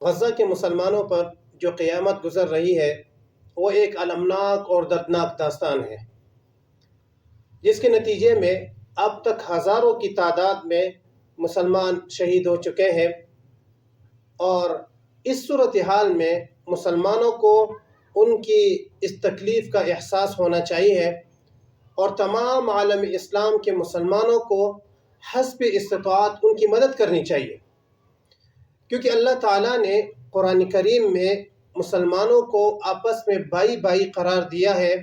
غزہ کے مسلمانوں پر جو قیامت گزر رہی ہے وہ ایک المناک اور دردناک داستان ہے، جس کے نتیجے میں اب تک ہزاروں کی تعداد میں مسلمان شہید ہو چکے ہیں، اور اس صورتحال میں مسلمانوں کو ان کی اس تکلیف کا احساس ہونا چاہیے اور تمام عالم اسلام کے مسلمانوں کو حسب استطاعت ان کی مدد کرنی چاہیے، کیونکہ اللہ تعالیٰ نے قرآن کریم میں مسلمانوں کو آپس میں بھائی بھائی قرار دیا ہے۔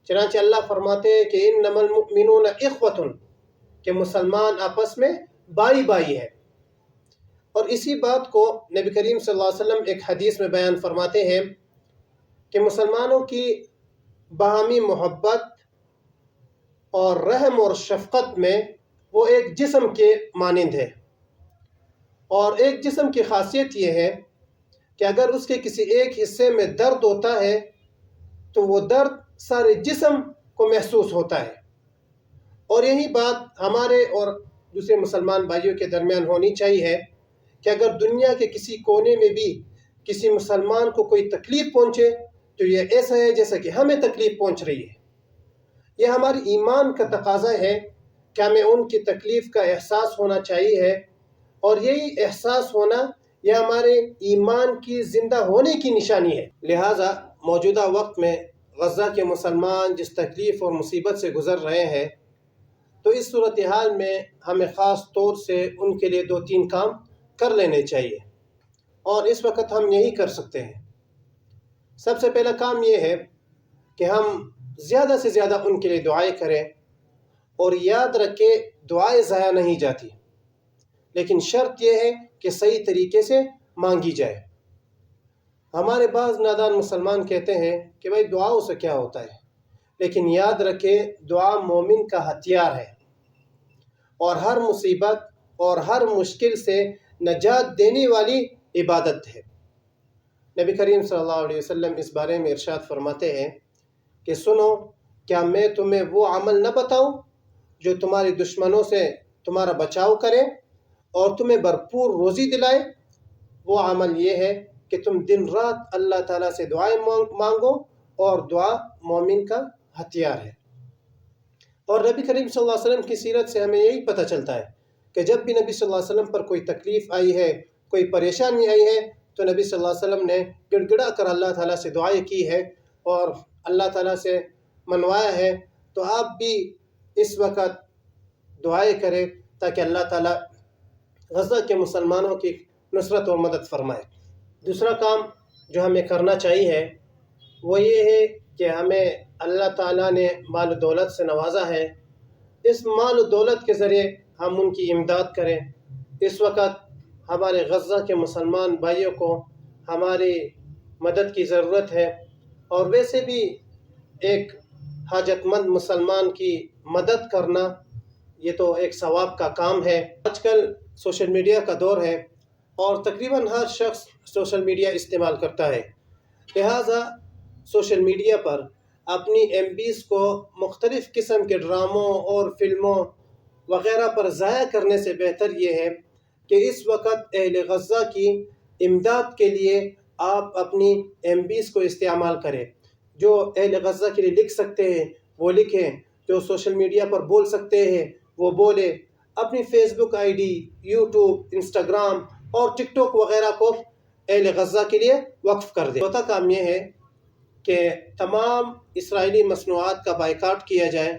چنانچہ اللہ فرماتے ہیں کہ انما المؤمنون اخوۃ، کہ مسلمان آپس میں بھائی بھائی ہیں، اور اسی بات کو نبی کریم صلی اللہ علیہ وسلم ایک حدیث میں بیان فرماتے ہیں کہ مسلمانوں کی باہمی محبت اور رحم اور شفقت میں وہ ایک جسم کے مانند ہے، اور ایک جسم کی خاصیت یہ ہے کہ اگر اس کے کسی ایک حصے میں درد ہوتا ہے تو وہ درد سارے جسم کو محسوس ہوتا ہے، اور یہی بات ہمارے اور دوسرے مسلمان بھائیوں کے درمیان ہونی چاہیے کہ اگر دنیا کے کسی کونے میں بھی کسی مسلمان کو کوئی تکلیف پہنچے تو یہ ایسا ہے جیسا کہ ہمیں تکلیف پہنچ رہی ہے۔ یہ ہماری ایمان کا تقاضا ہے کہ ہمیں ان کی تکلیف کا احساس ہونا چاہیے، اور یہی احساس ہونا یہ ہمارے ایمان کی زندہ ہونے کی نشانی ہے۔ لہٰذا موجودہ وقت میں غزہ کے مسلمان جس تکلیف اور مصیبت سے گزر رہے ہیں، تو اس صورتحال میں ہمیں خاص طور سے ان کے لیے 2-3 کام کر لینے چاہیے، اور اس وقت ہم یہی کر سکتے ہیں۔ سب سے پہلا کام یہ ہے کہ ہم زیادہ سے زیادہ ان کے لیے دعائیں کریں، اور یاد رکھیں دعائیں ضائع نہیں جاتی، لیکن شرط یہ ہے کہ صحیح طریقے سے مانگی جائے۔ ہمارے بعض نادان مسلمان کہتے ہیں کہ بھائی دعاؤں سے کیا ہوتا ہے، لیکن یاد رکھیں دعا مومن کا ہتھیار ہے، اور ہر مصیبت اور ہر مشکل سے نجات دینے والی عبادت ہے۔ نبی کریم صلی اللہ علیہ وسلم اس بارے میں ارشاد فرماتے ہیں کہ سنو، کیا میں تمہیں وہ عمل نہ بتاؤں جو تمہارے دشمنوں سے تمہارا بچاؤ کرے اور تمہیں بھرپور روزی دلائے؟ وہ عمل یہ ہے کہ تم دن رات اللہ تعالیٰ سے دعائیں مانگو، اور دعا مومن کا ہتھیار ہے۔ اور نبی کریم صلی اللہ علیہ وسلم کی سیرت سے ہمیں یہی پتہ چلتا ہے کہ جب بھی نبی صلی اللہ علیہ وسلم پر کوئی تکلیف آئی ہے، کوئی پریشانی آئی ہے، تو نبی صلی اللہ علیہ وسلم نے گڑ گڑا کر اللہ تعالیٰ سے دعائیں کی ہے اور اللہ تعالیٰ سے منوایا ہے۔ تو آپ بھی اس وقت دعائیں کریں تاکہ اللہ تعالیٰ غزہ کے مسلمانوں کی نصرت و مدد فرمائے۔ دوسرا کام جو ہمیں کرنا چاہیے وہ یہ ہے کہ ہمیں اللہ تعالیٰ نے مال و دولت سے نوازا ہے، اس مال و دولت کے ذریعے ہم ان کی امداد کریں۔ اس وقت ہمارے غزہ کے مسلمان بھائیوں کو ہماری مدد کی ضرورت ہے، اور ویسے بھی ایک حاجت مند مسلمان کی مدد کرنا یہ تو ایک ثواب کا کام ہے۔ آج کل سوشل میڈیا کا دور ہے، اور تقریباً ہر شخص سوشل میڈیا استعمال کرتا ہے، لہٰذا سوشل میڈیا پر اپنی ایم بیز کو مختلف قسم کے ڈراموں اور فلموں وغیرہ پر ضائع کرنے سے بہتر یہ ہے کہ اس وقت اہل غزہ کی امداد کے لیے آپ اپنی ایم بیز کو استعمال کریں۔ جو اہل غزہ کے لیے لکھ سکتے ہیں وہ لکھیں، جو سوشل میڈیا پر بول سکتے ہیں وہ بولیں، اپنی facebook I D, YouTube, Instagram اور ٹک ٹاک وغیرہ کو اہل غزہ کے لیے وقف کر دیں۔ چوتھا کام یہ ہے کہ تمام اسرائیلی مصنوعات کا بائیکاٹ کیا جائے،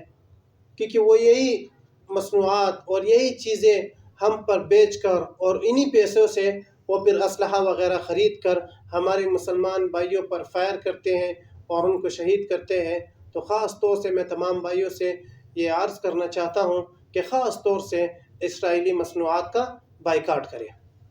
کیونکہ وہ یہی مصنوعات اور یہی چیزیں ہم پر بیچ کر اور انہی پیسوں سے وہ پھر اسلحہ وغیرہ خرید کر ہمارے مسلمان بھائیوں پر فائر کرتے ہیں اور ان کو شہید کرتے ہیں۔ تو خاص طور سے میں تمام بھائیوں سے یہ عرض کرنا چاہتا ہوں کہ خاص طور سے اسرائیلی مصنوعات کا بائیکاٹ کریں۔